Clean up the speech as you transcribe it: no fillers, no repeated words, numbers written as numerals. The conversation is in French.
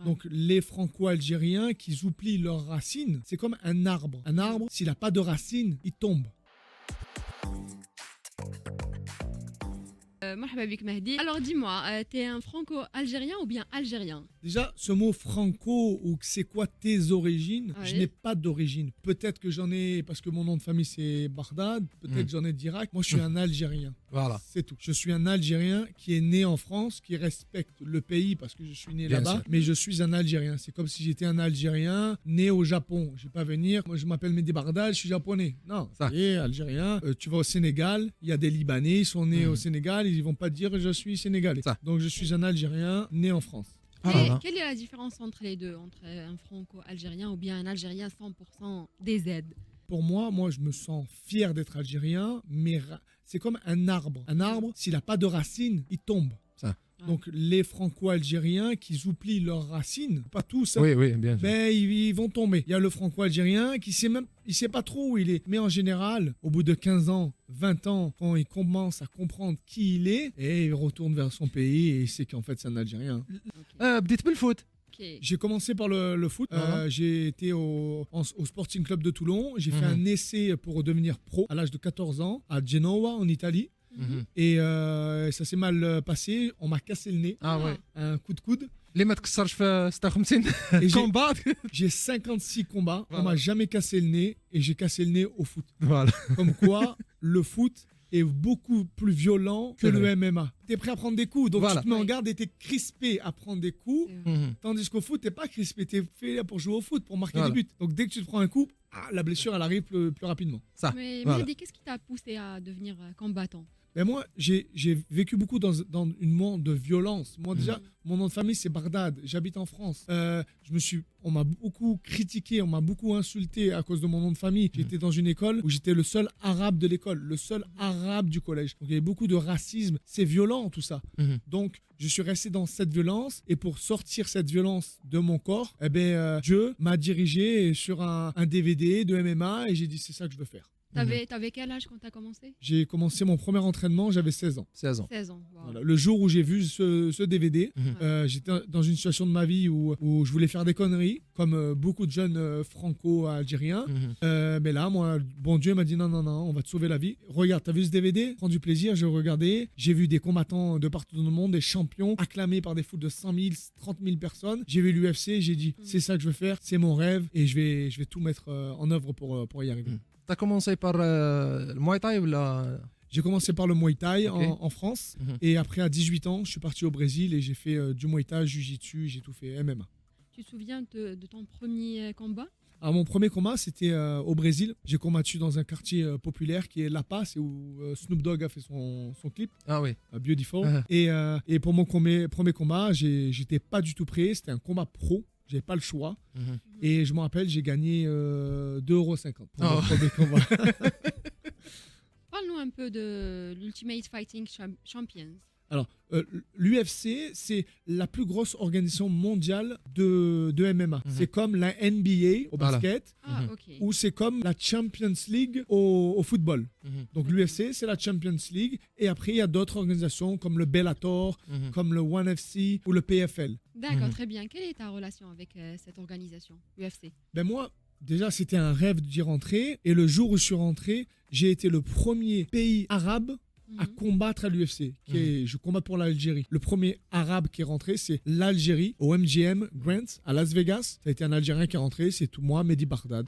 Donc les Franco-Algériens qui oublient leurs racines, c'est comme un arbre. Un arbre, s'il n'a pas de racines, il tombe. مرحبا بك مهدي. Alors dis-moi, t'es un franco-algérien ou bien algérien? Déjà, ce mot franco, ou c'est quoi tes origines, Oui. je n'ai pas d'origine. Peut-être que j'en ai, parce que mon nom de famille c'est Bagdad, peut-être j'en ai d'Irak. Moi je suis un Algérien. Voilà. C'est tout. Je suis un Algérien qui est né en France, qui respecte le pays parce que je suis né Bien là-bas, sûr. mais je suis un Algérien. C'est comme si j'étais un Algérien né au Japon. Je vais pas venir, moi je m'appelle Mehdi Bagdad, je suis japonais. Non, Ça. ça y est, Algérien. Tu vas au Sénégal, il y a des Libanais, ils sont nés au Sénégal, ils vont pas dire je suis sénégalais. Ça. Donc je suis un Algérien né en France. Quelle est la différence entre les deux, entre un franco-algérien ou bien un algérien 100% DZ? Pour moi, je me sens fier d'être algérien, mais c'est comme un arbre. Un arbre, s'il n'a pas de racines, il tombe. Ça. Donc les Franco-Algériens qui oublient leurs racines, pas tous, hein, Oui, oui, bien sûr. ben, ils vont tomber. Il y a le Franco-Algérien qui sait pas trop où il est. Mais en général, au bout de 15 ans, 20 ans, quand il commence à comprendre qui il est, et il retourne vers son pays et il sait qu'en fait c'est un Algérien. بديت بالفوت. Ok. J'ai commencé par le foot. J'ai été au Sporting Club de Toulon. J'ai fait un essai pour devenir pro à l'âge de 14 ans à Genoa en Italie. Et ça s'est mal passé. On m'a cassé le nez. Ah ouais. Un coup de coude. اللي ما تكسرش في 56 Et كومبات. j'ai 56 combats. Voilà. On m'a jamais cassé le nez. Et j'ai cassé le nez au foot. Voilà. Comme quoi, le foot est beaucoup plus violent que C'est le vrai. MMA. T'es prêt à prendre des coups. Donc Voilà. tu te mets en Oui. garde et t'es crispé à prendre des coups. Tandis qu'au foot, t'es pas crispé, t'es fait là pour jouer au foot, pour marquer Voilà. des buts. Donc dès que tu te prends un coup, la blessure, elle arrive plus rapidement. Ça. Mais Voilà. Mehdi, qu'est-ce qui t'a poussé à devenir combattant? Mais moi, j'ai vécu beaucoup dans une monde de violence. Moi déjà, mon nom de famille, c'est Bagdad. J'habite en France. On m'a beaucoup critiqué, on m'a beaucoup insulté à cause de mon nom de famille. J'étais dans une école où j'étais le seul arabe de l'école, le seul arabe du collège. Donc il y avait beaucoup de racisme. C'est violent tout ça. Donc je suis resté dans cette violence et pour sortir cette violence de mon corps, Dieu m'a dirigé sur un DVD de MMA et j'ai dit c'est ça que je veux faire. T'avais quel âge quand t'as commencé? J'ai commencé mon premier entraînement, j'avais 16 ans. 16 ans. 16 ans. Wow. Voilà. Le jour où j'ai vu ce DVD, j'étais dans une situation de ma vie où je voulais faire des conneries, comme beaucoup de jeunes franco-algériens. Mais là, moi, bon Dieu m'a dit non, on va te sauver la vie. Regarde, t'as vu ce DVD? Prends du plaisir, j'ai regardé. J'ai vu des combattants de partout dans le monde, des champions, acclamés par des foules de 100 000, 30 000 personnes. J'ai vu l'UFC, j'ai dit c'est ça que je veux faire, c'est mon rêve et je vais tout mettre en œuvre pour y arriver. T'as commencé par le Muay Thai ou la... J'ai commencé par le Muay Thai Ok. en France et après à 18 ans, je suis parti au Brésil et j'ai fait du Muay Thai, Jiu-Jitsu, j'ai tout fait MMA. Tu te souviens de ton premier combat? Alors, mon premier combat, c'était au Brésil. J'ai combattu dans un quartier populaire qui est La Paz, c'est où Snoop Dogg a fait son clip, Ah oui. Beautiful. Et pour mon premier combat, j'étais pas du tout prêt. C'était un combat pro. J'avais pas le choix. Et je me rappelle, j'ai gagné 2,50 € pour mon premier combat. Parle-nous un peu de l'Ultimate Fighting Champions. Alors, l'UFC, c'est la plus grosse organisation mondiale de MMA. C'est comme la NBA au Voilà. basket, Ah, ok. ou c'est comme la Champions League au football. Donc l'UFC, c'est la Champions League. Et après, il y a d'autres organisations comme le Bellator, comme le ONE FC ou le PFL. D'accord, très bien. Quelle est ta relation avec cette organisation, UFC? Ben moi, déjà, c'était un rêve d'y rentrer. Et le jour où je suis rentré, j'ai été le premier pays arabe à combattre à l'UFC. Je combats pour l'Algérie. Le premier arabe qui est rentré, c'est l'Algérie au MGM Grant à Las Vegas. Ça a été un Algérien qui est rentré. C'est tout moi, Mehdi Bagdad.